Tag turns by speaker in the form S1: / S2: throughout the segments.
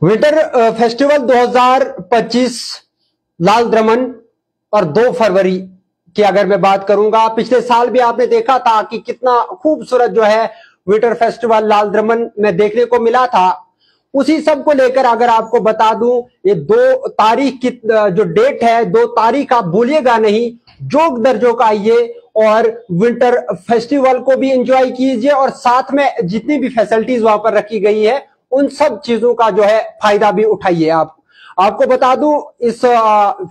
S1: Winter festival 2025 लाल द्रमन और 2 फरवरी की अगर मैं बात करूंगा, पिछले साल भी आपने देखा था कि कितना खूबसूरत जो है विंटर फेस्टिवल लाल द्रमन में देखने को मिला था। उसी सब को लेकर अगर आपको बता दूं, ये 2 तारीख की जो डेट है, 2 तारीख आप भूलिएगा नहीं। जोक दर जोक आइए और विंटर फेस्टिवल को भी एंजॉय कीजिए और साथ में जितनी भी फैसिलिटीज वहां पर रखी गई है उन सब चीजों का जो है फायदा भी उठाइए। आपको बता दूं, इस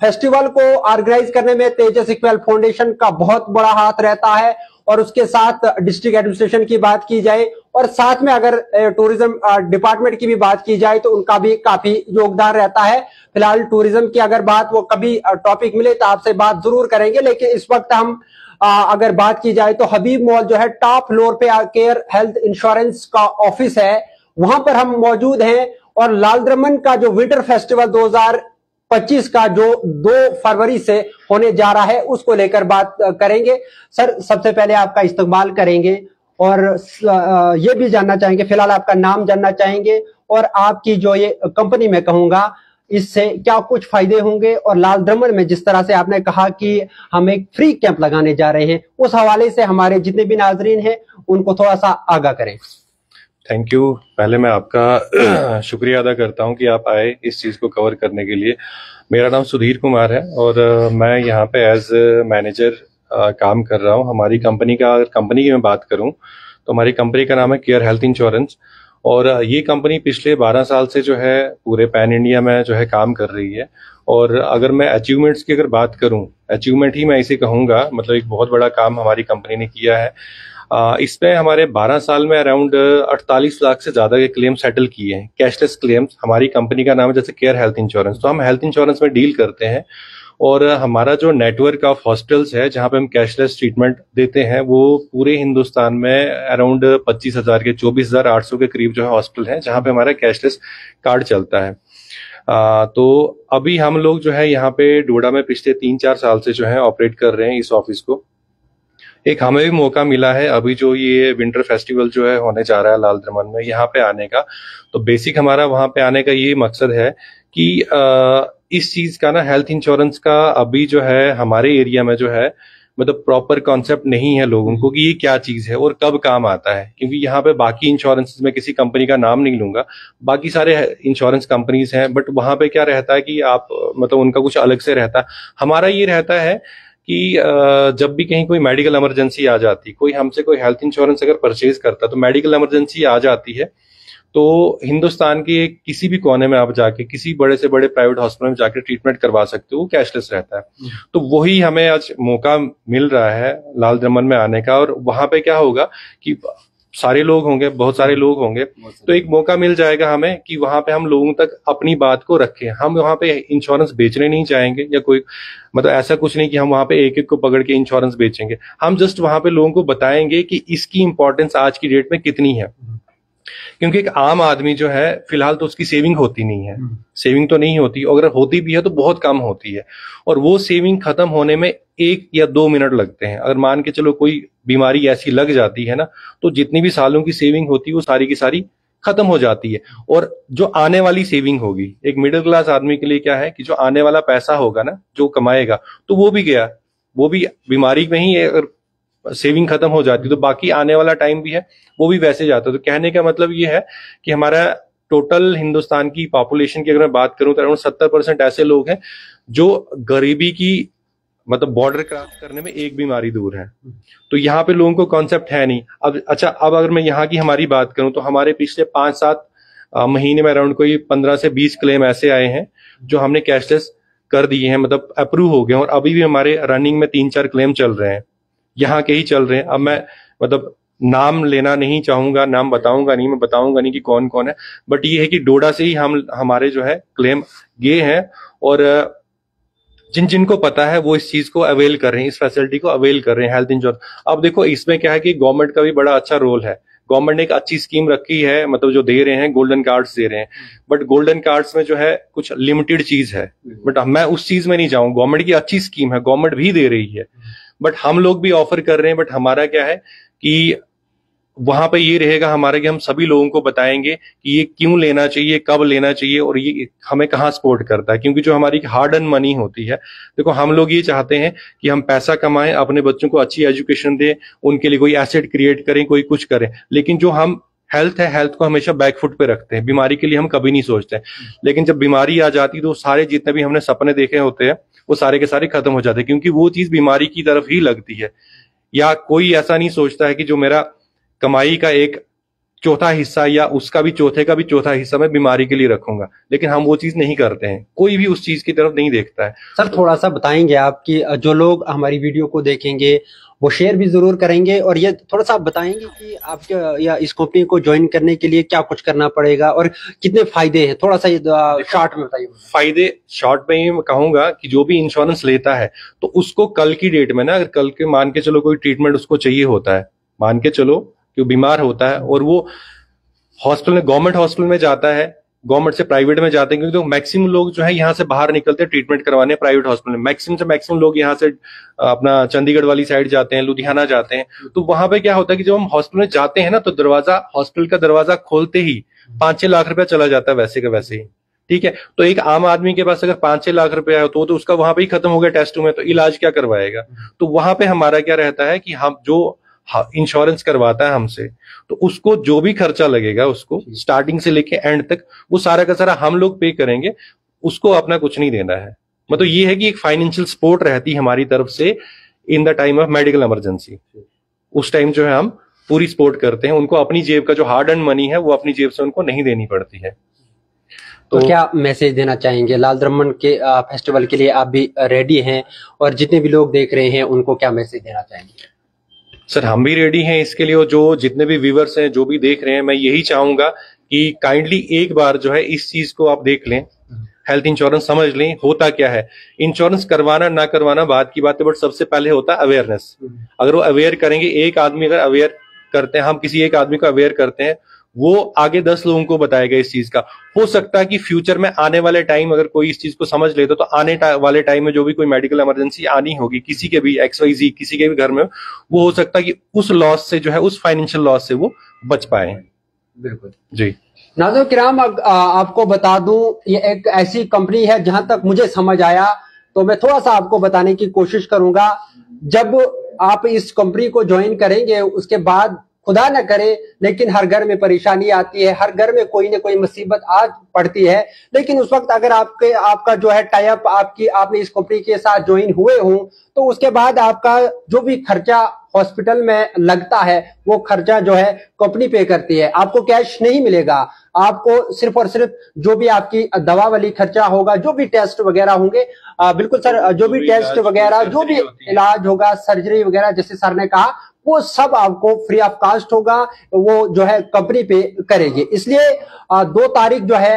S1: फेस्टिवल को ऑर्गेनाइज करने में तेजस इकबाल फाउंडेशन का बहुत बड़ा हाथ रहता है और उसके साथ डिस्ट्रिक्ट एडमिनिस्ट्रेशन की बात की जाए और साथ में अगर टूरिज्म डिपार्टमेंट की भी बात की जाए तो उनका भी काफी योगदान रहता है। फिलहाल टूरिज्म की अगर बात वो कभी टॉपिक मिले तो आपसे बात जरूर करेंगे, लेकिन इस वक्त हम अगर बात की जाए तो हबीब मॉल जो है टॉप फ्लोर पे केयर हेल्थ इंश्योरेंस का ऑफिस है, वहां पर हम मौजूद हैं। और लाल द्रमन का जो विंटर फेस्टिवल 2025 का जो 2 फरवरी से होने जा रहा है उसको लेकर बात करेंगे। सर, सबसे पहले आपका इस्तकबाल करेंगे और ये भी जानना चाहेंगे, फिलहाल आपका नाम जानना चाहेंगे और आपकी जो ये कंपनी में कहूंगा इससे क्या कुछ फायदे होंगे, और लाल द्रमन में जिस तरह से आपने कहा कि हम एक फ्री कैंप लगाने जा रहे हैं, उस हवाले से हमारे जितने भी नाजरीन हैं उनको थोड़ा सा आगाह करें।
S2: Thank you. पहले मैं आपका शुक्रिया अदा करता हूं कि आप आए इस चीज़ को कवर करने के लिए। मेरा नाम सुधीर कुमार है और मैं यहाँ पे एज मैनेजर काम कर रहा हूँ। हमारी कंपनी की मैं बात करूँ तो हमारी कंपनी का नाम है केयर हेल्थ इंश्योरेंस और ये कंपनी पिछले 12 साल से जो है पूरे पैन इंडिया में जो है काम कर रही है। और अगर मैं अचीवमेंट्स की अगर बात करूं, अचीवमेंट ही मैं इसे कहूंगा, मतलब एक बहुत बड़ा काम हमारी कंपनी ने किया है। इसमें हमारे 12 साल में अराउंड 48 लाख से ज्यादा के क्लेम सेटल किए हैं, कैशलेस क्लेम्स। हमारी कंपनी का नाम है जैसे केयर हेल्थ इंश्योरेंस, तो हम हेल्थ इंश्योरेंस में डील करते हैं और हमारा जो नेटवर्क ऑफ हॉस्पिटल्स है जहां पे हम कैशलेस ट्रीटमेंट देते हैं वो पूरे हिंदुस्तान में अराउंड 25,000 के 24,800 के करीब जो है हॉस्पिटल हैं जहां पे हमारा कैशलेस कार्ड चलता है। तो अभी हम लोग जो है यहाँ पे डोडा में पिछले 3-4 साल से जो है ऑपरेट कर रहे हैं इस ऑफिस को। एक हमें भी मौका मिला है अभी जो ये विंटर फेस्टिवल जो है होने जा रहा है लाल द्रमन में, यहाँ पे आने का। तो बेसिक हमारा वहां पे आने का ये मकसद है कि इस चीज का ना, हेल्थ इंश्योरेंस का अभी जो है हमारे एरिया में जो है मतलब प्रॉपर कॉन्सेप्ट नहीं है लोगों को कि ये क्या चीज है और कब काम आता है। क्योंकि यहाँ पे बाकी इंश्योरेंस में किसी कंपनी का नाम नहीं लूंगा, बाकी सारे इंश्योरेंस कंपनीज हैं, बट वहां पे क्या रहता है कि आप मतलब उनका कुछ अलग से रहता है। हमारा ये रहता है कि जब भी कहीं कोई मेडिकल इमरजेंसी आ जाती, कोई हमसे कोई हेल्थ इंश्योरेंस अगर परचेज करता तो मेडिकल इमरजेंसी आ जाती है तो हिंदुस्तान के किसी भी कोने में आप जाके किसी बड़े से बड़े प्राइवेट हॉस्पिटल में जाके ट्रीटमेंट करवा सकते हो, वो कैशलेस रहता है। तो वही हमें आज मौका मिल रहा है लाल द्रमन में आने का। और वहां पे क्या होगा कि सारे लोग होंगे, बहुत सारे लोग होंगे, तो एक मौका मिल जाएगा हमें कि वहां पे हम लोगों तक अपनी बात को रखें। हम वहां पे इंश्योरेंस बेचने नहीं चाहेंगे या कोई मतलब ऐसा कुछ नहीं कि हम वहां पे एक एक को पकड़ के इंश्योरेंस बेचेंगे। हम जस्ट वहां पे लोगों को बताएंगे कि इसकी इंपॉर्टेंस आज की डेट में कितनी है। क्योंकि एक आम आदमी जो है फिलहाल तो उसकी सेविंग होती नहीं है, सेविंग तो नहीं होती, अगर होती भी है तो बहुत कम होती है और वो सेविंग खत्म होने में 1 या 2 मिनट लगते हैं। अगर मान के चलो कोई बीमारी ऐसी लग जाती है ना, तो जितनी भी सालों की सेविंग होती है वो सारी की सारी खत्म हो जाती है। और जो आने वाली सेविंग होगी एक मिडिल क्लास आदमी के लिए क्या है कि जो आने वाला पैसा होगा ना, जो कमाएगा, तो वो भी गया, वो भी बीमारी में ही अगर सेविंग खत्म हो जाती तो बाकी आने वाला टाइम भी है वो भी वैसे जाता। तो कहने का मतलब ये है कि हमारा टोटल हिंदुस्तान की पॉपुलेशन की अगर मैं बात करूं तो अराउंड 70% ऐसे लोग हैं जो गरीबी की मतलब बॉर्डर क्रॉस करने में एक बीमारी दूर है। तो यहाँ पे लोगों को कॉन्सेप्ट है नहीं। अब अच्छा, अब अगर मैं यहाँ की हमारी बात करूं तो हमारे पिछले 5-7 महीने में अराउंड कोई 15 से 20 क्लेम ऐसे आए हैं जो हमने कैशलेस कर दिए हैं, मतलब अप्रूव हो गए। और अभी भी हमारे रनिंग में 3-4 क्लेम चल रहे हैं, यहाँ के ही चल रहे हैं। अब मैं मतलब नाम लेना नहीं चाहूंगा, नाम बताऊंगा नहीं, मैं बताऊंगा नहीं कि कौन कौन है, बट ये है कि डोडा से ही हमारे जो है क्लेम गए हैं और जिन जिनको पता है वो इस चीज को अवेल कर रहे हैं, इस फैसिलिटी को अवेल कर रहे हैं हेल्थ इंश्योरेंस। अब देखो इसमें क्या है कि गवर्नमेंट का भी बड़ा अच्छा रोल है। गवर्नमेंट ने एक अच्छी स्कीम रखी है, मतलब जो दे रहे हैं गोल्डन कार्ड्स दे रहे हैं, बट गोल्डन कार्ड्स में जो है कुछ लिमिटेड चीज है, बट मैं उस चीज में नहीं जाऊं। गवर्नमेंट की अच्छी स्कीम है, गवर्नमेंट भी दे रही है, बट हम लोग भी ऑफर कर रहे हैं। बट हमारा क्या है कि वहां पे ये रहेगा हमारा कि हम सभी लोगों को बताएंगे कि ये क्यों लेना चाहिए, कब लेना चाहिए और ये हमें कहाँ सपोर्ट करता है। क्योंकि जो हमारी हार्ड अर्न मनी होती है, देखो हम लोग ये चाहते हैं कि हम पैसा कमाएं, अपने बच्चों को अच्छी एजुकेशन दें, उनके लिए कोई एसेट क्रिएट करें, कोई कुछ करें, लेकिन जो हम हेल्थ है, हेल्थ को हमेशा बैकफुट पे रखते हैं, बीमारी के लिए हम कभी नहीं सोचते। लेकिन जब बीमारी आ जाती तो सारे जितने भी हमने सपने देखे होते हैं वो सारे के सारे खत्म हो जाते हैं, क्योंकि वो चीज बीमारी की तरफ ही लगती है। या कोई ऐसा नहीं सोचता है कि जो मेरा कमाई का एक चौथा हिस्सा या उसका भी चौथे का भी चौथा हिस्सा मैं बीमारी के लिए रखूंगा, लेकिन हम वो चीज नहीं करते हैं, कोई भी उस चीज की तरफ नहीं देखता है।
S1: सर थोड़ा सा बताएंगे आप कि जो लोग हमारी वीडियो को देखेंगे वो शेयर भी जरूर करेंगे, और ये थोड़ा सा आप बताएंगे कि आपके या इस कंपनी को ज्वाइन करने के लिए क्या कुछ करना पड़ेगा और कितने फायदे हैं, थोड़ा सा शॉर्ट में बताइए।
S2: फायदे शॉर्ट में ही कहूंगा कि जो भी इंश्योरेंस लेता है तो उसको कल की डेट में ना, अगर कल के मान के चलो कोई ट्रीटमेंट उसको चाहिए होता है, मान के चलो कि वो बीमार होता है और वो हॉस्पिटल में, गवर्नमेंट हॉस्पिटल में जाता है, गवर्नमेंट से प्राइवेट में जाते हैं, क्योंकि तो मैक्सिमम लोग जो है यहाँ से बाहर निकलते हैं ट्रीटमेंट करवाने प्राइवेट हॉस्पिटल में। मैक्सिमम से मैक्सिमम लोग यहाँ से अपना चंडीगढ़ वाली साइड जाते हैं, लुधियाना जाते हैं। तो वहां पे क्या होता है कि जब हम हॉस्पिटल में जाते हैं ना, तो हॉस्पिटल का दरवाजा खोलते ही 5-6 लाख रुपया चला जाता है वैसे का वैसे ही। ठीक है, तो एक आम आदमी के पास अगर 5-6 लाख रुपया है तो उसका वहां पे ही खत्म हो गया टेस्ट में, तो इलाज क्या करवाएगा। तो वहां पे हमारा क्या रहता है कि हम जो इंश्योरेंस करवाता है हमसे, तो उसको जो भी खर्चा लगेगा उसको स्टार्टिंग से लेके एंड तक वो सारा का सारा हम लोग पे करेंगे, उसको अपना कुछ नहीं देना है। मतलब ये है कि एक फाइनेंशियल सपोर्ट रहती है हमारी तरफ से in the time of medical emergency. उस टाइम जो है हम पूरी सपोर्ट करते हैं उनको, अपनी जेब का जो हार्ड अर्न मनी है वो अपनी जेब से उनको नहीं देनी पड़ती है।
S1: तो क्या मैसेज देना चाहेंगे लाल द्रमन के फेस्टिवल के लिए? आप भी रेडी हैं और जितने भी लोग देख रहे हैं उनको क्या मैसेज देना चाहेंगे?
S2: सर हम भी रेडी हैं इसके लिए, और जो जितने भी व्यूवर्स हैं जो भी देख रहे हैं, मैं यही चाहूंगा कि काइंडली एक बार जो है इस चीज को आप देख लें, हेल्थ इंश्योरेंस समझ लें होता क्या है। इंश्योरेंस करवाना ना करवाना बात की बात है, बट सबसे पहले होता है अवेयरनेस। अगर वो अवेयर करेंगे, एक आदमी अगर अवेयर करते हैं, हम किसी एक आदमी को अवेयर करते हैं, वो आगे 10 लोगों को बताएगा इस चीज का। हो सकता है कि फ्यूचर में आने वाले टाइम अगर कोई इस चीज को समझ लेता तो आने वाले टाइम में जो भी कोई मेडिकल इमरजेंसी आनी होगी किसी के भी XYZ किसी के भी घर में, वो हो सकता है कि उस लॉस से जो है, उस फाइनेंशियल लॉस से वो बच पाए।
S1: बिल्कुल
S2: जी।
S1: नाज़रीन किराम, आपको बता दूं ये एक ऐसी कंपनी है, जहां तक मुझे समझ आया तो मैं थोड़ा सा आपको बताने की कोशिश करूंगा। जब आप इस कंपनी को ज्वाइन करेंगे उसके बाद खुदा न करे लेकिन हर घर में परेशानी आती है, हर घर में कोई ना कोई मुसीबत आ पड़ती है, लेकिन उस वक्त अगर आपका जो है टाई अप आपने इस कंपनी के साथ ज्वाइन हुए हों तो उसके बाद आपका जो भी खर्चा हॉस्पिटल में लगता है वो खर्चा जो है कंपनी पे करती है। आपको कैश नहीं मिलेगा, आपको सिर्फ और सिर्फ जो भी आपकी दवा वाली खर्चा होगा, जो भी टेस्ट वगैरह होंगे, बिल्कुल सर, जो भी टेस्ट वगैरह, जो भी इलाज होगा, सर्जरी वगैरह जैसे सर ने कहा, वो सब आपको फ्री ऑफ कॉस्ट होगा, वो जो है कंपनी पे करेगी। इसलिए 2 तारीख जो है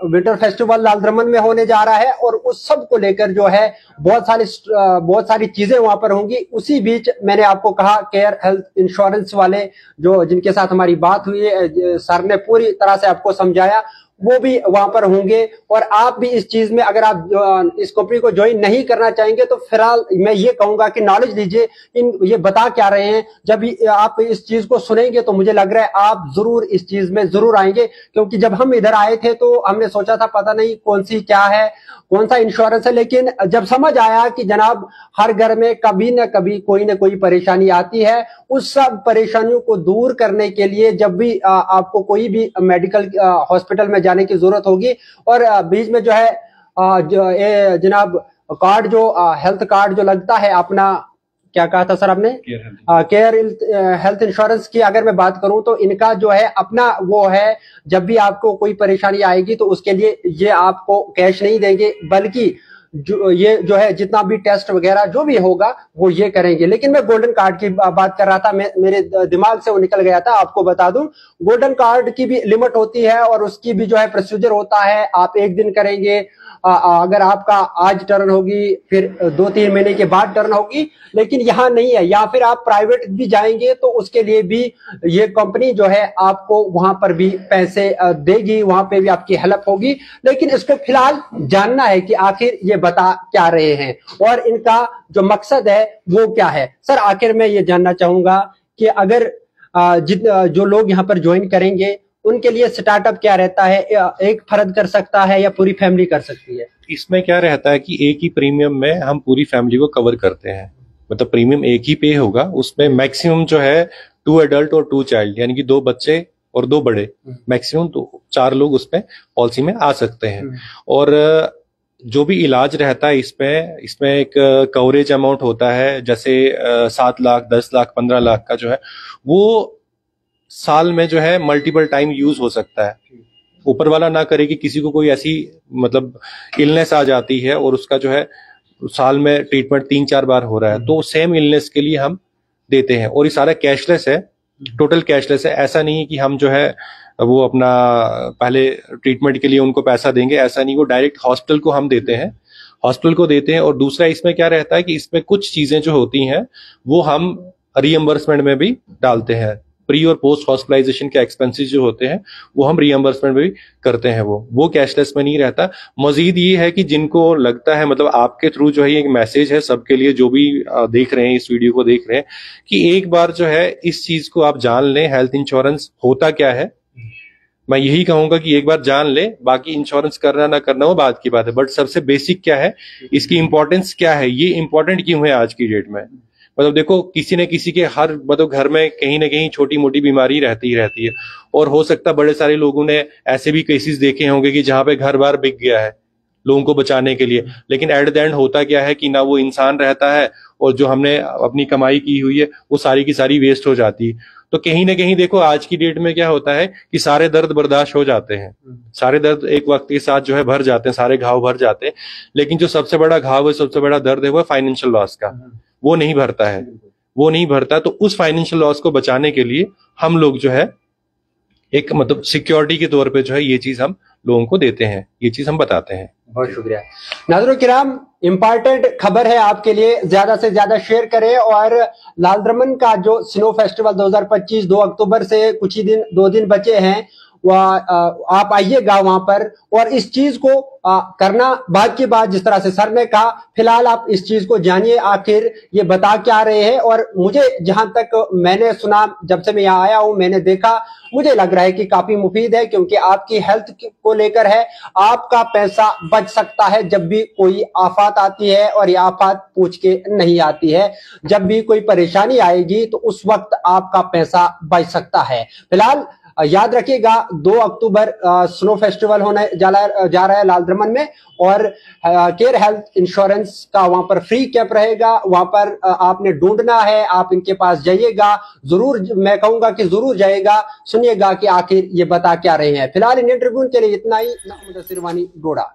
S1: विंटर फेस्टिवल लाल द्रमन में होने जा रहा है और उस सब को लेकर जो है बहुत सारी चीजें वहां पर होंगी। उसी बीच मैंने आपको कहा केयर हेल्थ इंश्योरेंस वाले जो जिनके साथ हमारी बात हुई है, सर ने पूरी तरह से आपको समझाया, वो भी वहां पर होंगे। और आप भी इस चीज में अगर आप इस कंपनी को ज्वाइन नहीं करना चाहेंगे तो फिलहाल मैं ये कहूंगा कि नॉलेज लीजिए, ये बता क्या रहे हैं। जब आप इस चीज को सुनेंगे तो मुझे लग रहा है आप जरूर इस चीज में जरूर आएंगे, क्योंकि जब हम इधर आए थे तो हमने सोचा था पता नहीं कौन सी क्या है, कौन सा इंश्योरेंस है, लेकिन जब समझ आया कि जनाब हर घर में कभी न कभी कोई न कोई परेशानी आती है, उस सब परेशानियों को दूर करने के लिए जब भी आपको कोई भी मेडिकल हॉस्पिटल में जाने की जरूरत होगी, और बीच में जो है जनाब कार्ड जो हेल्थ कार्ड जो लगता है अपना, क्या कहा था सर आपने, केयर हेल्थ इंश्योरेंस की अगर मैं बात करूं तो इनका जो है अपना वो है, जब भी आपको कोई परेशानी आएगी तो उसके लिए ये आपको कैश नहीं देंगे, बल्कि ये जो है जितना भी टेस्ट वगैरह जो भी होगा वो ये करेंगे। लेकिन मैं गोल्डन कार्ड की बात कर रहा था, मेरे दिमाग से वो निकल गया था। आपको बता दूं गोल्डन कार्ड की भी लिमिट होती है और उसकी भी जो है प्रोसीजर होता है। आप एक दिन करेंगे, अगर आपका आज टर्न होगी फिर 2-3 महीने के बाद टर्न होगी, लेकिन यहाँ नहीं है। या फिर आप प्राइवेट भी जाएंगे तो उसके लिए भी ये कंपनी जो है आपको वहां पर भी पैसे देगी, वहां पे भी आपकी हेल्प होगी। लेकिन इसको फिलहाल जानना है कि आखिर ये बता क्या रहे हैं और इनका जो मकसद है वो क्या है। सर आखिर में ये जानना चाहूंगा कि अगर जो लोग यहाँ पर ज्वाइन करेंगे उनके लिए स्टार्टअप क्या रहता है? एक फर्द कर सकता है या पूरी फैमिली कर सकती है?
S2: इसमें क्या रहता है कि एक ही प्रीमियम में हम पूरी फैमिली को कवर करते हैं। मतलब प्रीमियम एक ही पे होगा, उसमें मैक्सिमम जो है 2 एडल्ट और 2 चाइल्ड, यानी कि 2 बच्चे और 2 बड़े, मैक्सिमम 4 लोग उसमें पॉलिसी में आ सकते हैं। और जो भी इलाज रहता है इसमें एक कवरेज अमाउंट होता है, जैसे 7 लाख, 10 लाख, 15 लाख का जो है वो साल में जो है मल्टीपल टाइम यूज हो सकता है। ऊपर वाला ना करे कि किसी को कोई ऐसी मतलब इलनेस आ जाती है और उसका जो है साल में ट्रीटमेंट 3-4 बार हो रहा है, तो सेम इलनेस के लिए हम देते हैं। और ये सारा कैशलेस है, टोटल कैशलेस है। ऐसा नहीं है कि हम जो है वो अपना पहले ट्रीटमेंट के लिए उनको पैसा देंगे, ऐसा नहीं। वो डायरेक्ट हॉस्पिटल को हम देते हैं, हॉस्पिटल को देते हैं। और दूसरा इसमें क्या रहता है कि इसमें कुछ चीजें जो होती हैं वो हम रीएम्बर्समेंट में भी डालते हैं। प्री और पोस्ट हॉस्पिटलाइजेशन के एक्सपेंसेस जो होते हैं वो हम रीएम्बर्समेंट में भी करते हैं। वो कैशलेस में नहीं रहता। मजीद ये है कि जिनको लगता है, मतलब आपके थ्रू जो है एक मैसेज है सबके लिए जो भी देख रहे हैं, इस वीडियो को देख रहे हैं, कि एक बार जो है इस चीज को आप जान लें, हेल्थ इंश्योरेंस होता क्या है। मैं यही कहूंगा कि एक बार जान ले, बाकी इंश्योरेंस करना ना करना वो बात की बात है। बट सबसे बेसिक क्या है, इसकी इंपॉर्टेंस क्या है, ये इंपॉर्टेंट क्यों है आज की डेट में। मतलब देखो, किसी न किसी के हर मतलब घर में कहीं ना कहीं छोटी मोटी बीमारी रहती है। और हो सकता है बड़े सारे लोगों ने ऐसे भी केसेस देखे होंगे कि जहां पे घर बार बिक गया है लोगों को बचाने के लिए, लेकिन एट द एंड होता क्या है कि ना वो इंसान रहता है और जो हमने अपनी कमाई की हुई है वो सारी की सारी वेस्ट हो जाती है। तो कहीं ना कहीं देखो आज की डेट में क्या होता है कि सारे दर्द बर्दाश्त हो जाते हैं, सारे दर्द एक वक्त के साथ जो है भर जाते हैं, सारे घाव भर जाते हैं, लेकिन जो सबसे बड़ा घाव है, सबसे बड़ा दर्द है वो फाइनेंशियल लॉस का, वो नहीं भरता है, वो नहीं भरता। तो उस फाइनेंशियल लॉस को बचाने के लिए हम लोग जो है एक मतलब सिक्योरिटी के तौर पे जो है ये चीज हम लोगों को देते हैं, ये चीज हम बताते हैं।
S1: बहुत शुक्रिया। नाज़रीन किराम, इंपॉर्टेंट खबर है आपके लिए, ज्यादा से ज्यादा शेयर करें। और लाल द्रमन का जो स्नो फेस्टिवल 2025 2 अक्टूबर से कुछ ही दिन 2 दिन बचे हैं, वह आप आइएगा वहां पर। और इस चीज को करना बाद की बात, जिस तरह से सर ने कहा, फिलहाल आप इस चीज को जानिए आखिर ये बता क्या रहे हैं। और मुझे जहां तक मैंने सुना, जब से मैं यहाँ आया हूं मैंने देखा, मुझे लग रहा है कि काफी मुफीद है, क्योंकि आपकी हेल्थ को लेकर है। आपका पैसा बच सकता है जब भी कोई आफत आती है, और ये आफत पूछ के नहीं आती है। जब भी कोई परेशानी आएगी तो उस वक्त आपका पैसा बच सकता है। फिलहाल याद रखिएगा 2 अक्टूबर स्नो फेस्टिवल होने जा रहा है लाल द्रमन में। और केयर हेल्थ इंश्योरेंस का वहां पर फ्री कैंप रहेगा। वहां पर आपने ढूंढना है, आप इनके पास जाइएगा जरूर। मैं कहूंगा कि जरूर जाइएगा, सुनिएगा कि आखिर ये बता क्या रहे हैं। फिलहाल इंडियन ट्रिब्यून के लिए इतना ही। मुदस्सिर वानी डोडा।